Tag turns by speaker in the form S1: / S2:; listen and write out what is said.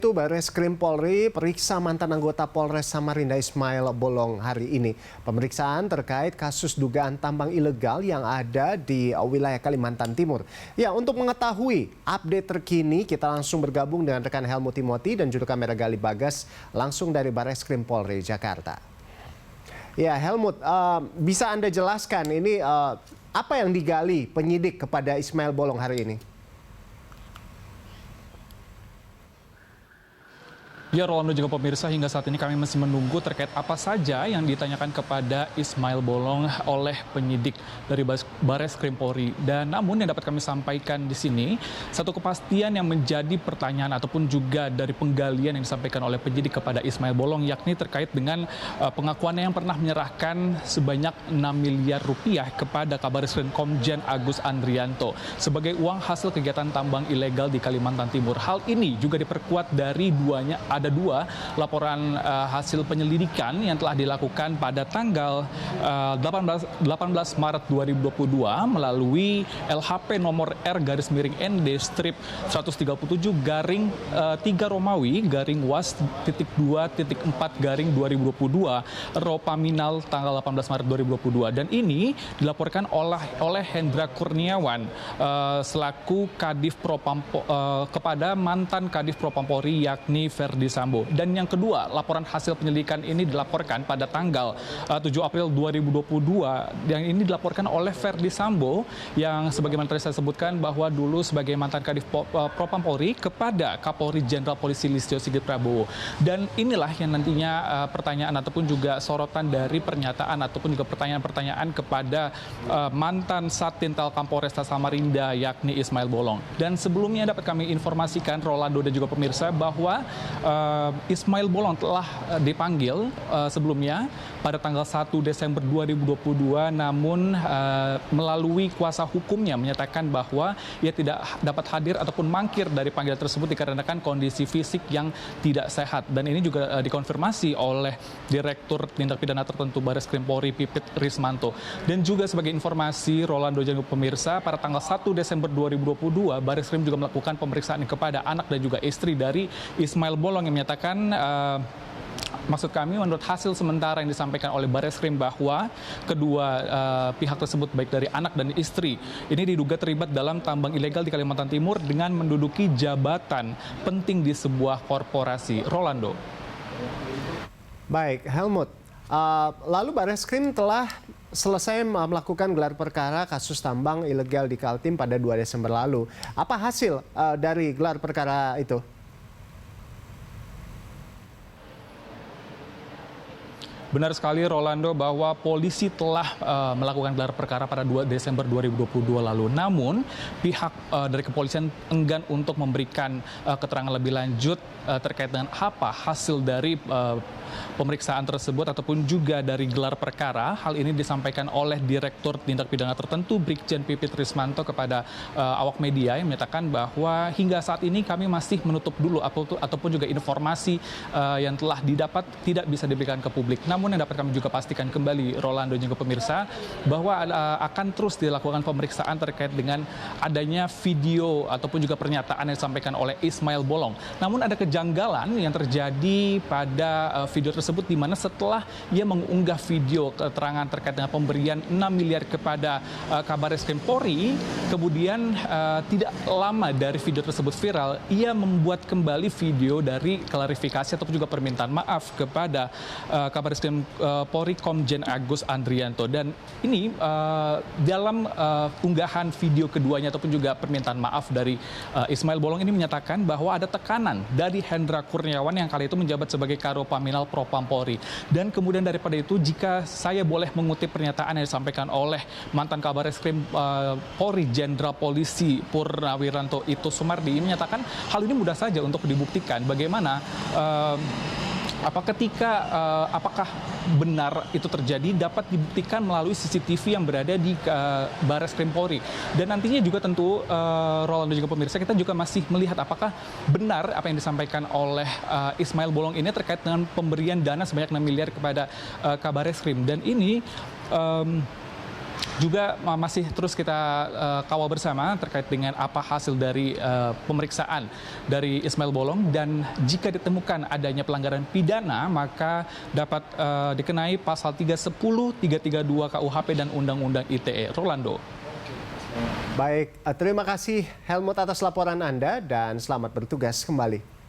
S1: Itu Barreskrim Polri periksa mantan anggota Polres Samarinda Ismail Bolong hari ini. Pemeriksaan terkait kasus dugaan tambang ilegal yang ada di wilayah Kalimantan Timur. Ya, untuk mengetahui update terkini, kita langsung bergabung dengan rekan Helmut Timothy dan juru kamera Gali Bagas langsung dari Barreskrim Polri Jakarta. Ya, Helmut, bisa Anda jelaskan ini apa yang digali penyidik kepada Ismail Bolong hari ini?
S2: Ya, Rolando juga pemirsa, hingga saat ini kami masih menunggu terkait apa saja yang ditanyakan kepada Ismail Bolong oleh penyidik dari Barreskrim Polri. Dan namun yang dapat kami sampaikan di sini, satu kepastian yang menjadi pertanyaan ataupun juga dari penggalian yang disampaikan oleh penyidik kepada Ismail Bolong, yakni terkait dengan pengakuannya yang pernah menyerahkan sebanyak 6 miliar rupiah kepada Kabareskrim Komjen Agus Andrianto sebagai uang hasil kegiatan tambang ilegal di Kalimantan Timur. Hal ini juga diperkuat dari ada dua laporan hasil penyelidikan yang telah dilakukan pada tanggal 18 Maret 2022 melalui LHP nomor R/ND strip 137 garing 3 Romawi garing was titik 2.4 garing 2022 Ropaminal tanggal 18 Maret 2022, dan ini dilaporkan oleh Hendra Kurniawan selaku Kadif kepada mantan Kadif Propampori yakni Ferdi Sambo. Dan yang kedua, laporan hasil penyelidikan ini dilaporkan pada tanggal 7 April 2022 yang ini dilaporkan oleh Ferdi Sambo yang sebagaimana tadi saya sebutkan bahwa dulu sebagai mantan Kadif Propampori kepada Kapolri Jenderal Polisi Listio Sigit Prabowo. Dan inilah yang nantinya pertanyaan ataupun juga sorotan dari pernyataan ataupun juga pertanyaan-pertanyaan kepada mantan Satintel Kapolresta Samarinda yakni Ismail Bolong. Dan sebelumnya dapat kami informasikan Rolando dan juga pemirsa bahwa Ismail Bolong telah dipanggil sebelumnya pada tanggal 1 Desember 2022, namun melalui kuasa hukumnya menyatakan bahwa ia tidak dapat hadir ataupun mangkir dari panggilan tersebut dikarenakan kondisi fisik yang tidak sehat. Dan ini juga dikonfirmasi oleh Direktur Tindak Pidana Tertentu Barreskrim Polri Pipit Rismanto. Dan juga sebagai informasi Rolando dan pemirsa, pada tanggal 1 Desember 2022 Barreskrim juga melakukan pemeriksaan kepada anak dan juga istri dari Ismail Bolong yang menyatakan maksud kami menurut hasil sementara yang disampaikan oleh Barreskrim bahwa kedua pihak tersebut baik dari anak dan istri ini diduga terlibat dalam tambang ilegal di Kalimantan Timur dengan menduduki jabatan penting di sebuah korporasi. Rolando.
S1: Baik, Helmut. Lalu Barreskrim telah selesai melakukan gelar perkara kasus tambang ilegal di Kaltim pada 2 Desember lalu. Apa hasil dari gelar perkara itu?
S2: Benar sekali Rolando bahwa polisi telah melakukan gelar perkara pada 2 Desember 2022 lalu. Namun pihak dari kepolisian enggan untuk memberikan keterangan lebih lanjut terkait dengan apa hasil dari pemeriksaan tersebut ataupun juga dari gelar perkara. Hal ini disampaikan oleh Direktur Tindak Pidana Tertentu Brigjen Pipit Rismanto kepada awak media yang menyatakan bahwa hingga saat ini kami masih menutup dulu ataupun juga informasi yang telah didapat tidak bisa diberikan ke publik. Namun yang dapat kami juga pastikan kembali Rolando dan juga pemirsa bahwa akan terus dilakukan pemeriksaan terkait dengan adanya video ataupun juga pernyataan yang disampaikan oleh Ismail Bolong. Namun ada kejanggalan yang terjadi pada video tersebut di mana setelah ia mengunggah video keterangan terkait dengan pemberian 6 miliar kepada Kabareskrim Polri, kemudian tidak lama dari video tersebut viral, ia membuat kembali video dari klarifikasi ataupun juga permintaan maaf kepada Kabareskrim Polri Komjen Agus Andrianto. Dan ini dalam unggahan video keduanya ataupun juga permintaan maaf dari Ismail Bolong ini menyatakan bahwa ada tekanan dari Hendra Kurniawan yang kali itu menjabat sebagai Karopaminal Propampori. Dan kemudian daripada itu, jika saya boleh mengutip pernyataan yang disampaikan oleh mantan Kabareskrim Polri Jenderal Polisi Purnawiranto Ito Sumardi, ini menyatakan hal ini mudah saja untuk dibuktikan. Bagaimana apakah benar itu terjadi dapat dibuktikan melalui CCTV yang berada di Barreskrim Polri. Dan nantinya juga tentu Rolando juga pemirsa, kita juga masih melihat apakah benar apa yang disampaikan oleh Ismail Bolong ini terkait dengan pemberian dana sebanyak 6 miliar kepada Kabarreskrim. Dan ini juga masih terus kita kawal bersama terkait dengan apa hasil dari pemeriksaan dari Ismail Bolong, dan jika ditemukan adanya pelanggaran pidana maka dapat dikenai pasal 310, 332 KUHP dan Undang-Undang ITE. Rolando.
S1: Baik, terima kasih Helmut atas laporan Anda dan selamat bertugas kembali.